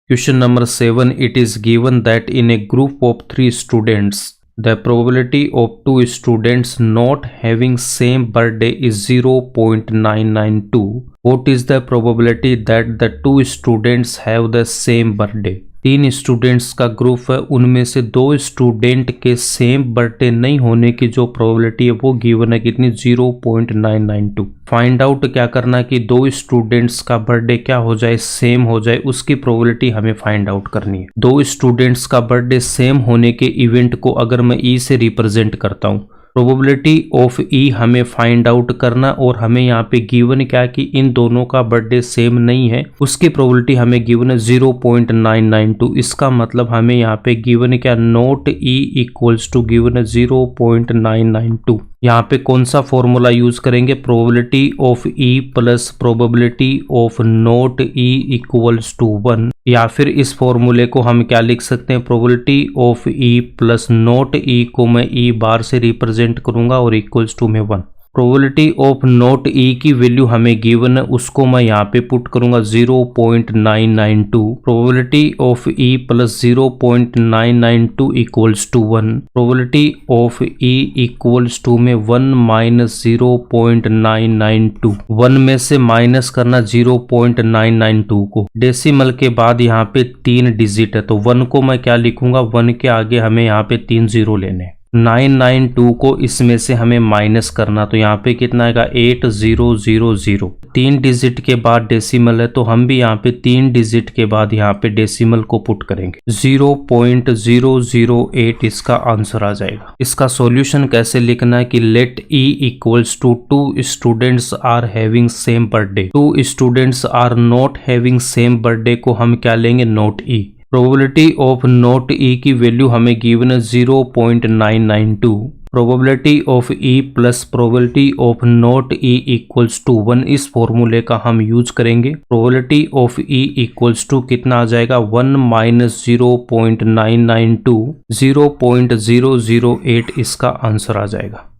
Question number 7. It is given that in a group of 3 students, the probability of 2 students not having same birthday is 0.992. What is the probability that the 2 students have the same birthday? 3 students का group है, उनमें से 2 student के same birthday नहीं होने की जो probability है वो गिवन है कितनी 0.992। फाइंड आउट क्या करना है कि 2 स्टूडेंट्स का बर्थडे क्या हो जाए, सेम हो जाए, उसकी प्रोबेबिलिटी हमें फाइंड आउट करनी है। 2 स्टूडेंट्स का बर्थडे सेम होने के इवेंट को अगर मैं ई से रिप्रेजेंट करता हूँ, प्रोबेबिलिटी ऑफ ई हमें फाइंड आउट करना और हमें यहाँ पे गिवन क्या कि इन दोनों का बर्थडे सेम नहीं है, उसकी प्रोबेबिलिटी हमें गिवन है 0.992। इसका मतलब हमें यहाँ पे गिवन है क्या, not E equals to given है 0.992। यहाँ पे कौन सा फॉर्मूला यूज करेंगे, probability of E plus probability of not E equals to 1, या फिर इस फॉर्मूले को हम क्या लिख सकते हैं, probability of E plus not E को मैं ई बार से रिप्रेजेंट करूंगा और इक्वल्स टू में 1। प्रोबेबिलिटी ऑफ नोट ई की वैल्यू हमें गिवन है, उसको मैं यहाँ पे पुट करूंगा 0.992। Probability of E plus 0.992 equals to 1। Probability of E equals to में 1 माइनस 0.992। 1 में से माइनस करना 0.992 को, डेसिमल के बाद यहाँ पे 3 डिजिट है तो 1 को मैं क्या लिखूंगा, 1 के आगे हमें यहाँ पे 3 जीरो लेने। 992 को इसमें से हमें माइनस करना, तो यहाँ पे कितना आएगा 8000। 3 डिजिट के बाद डेसिमल है तो हम भी यहाँ पे 3 डिजिट के बाद यहाँ पे डेसिमल को पुट करेंगे, 0.008 इसका आंसर आ जाएगा। इसका सॉल्यूशन कैसे लिखना है कि let E equals to 2 students are having same birthday. 2 students are not having same birthday को हम क्या लेंगे, not E. Probability of not E की वैल्यू हमें गिवन है 0.992। Probability of E plus probability of not E equals to 1, इस फॉर्मूले का हम यूज करेंगे। Probability of E equals to कितना आ जाएगा, 1 माइनस 0.992, 0.008 इसका आंसर आ जाएगा।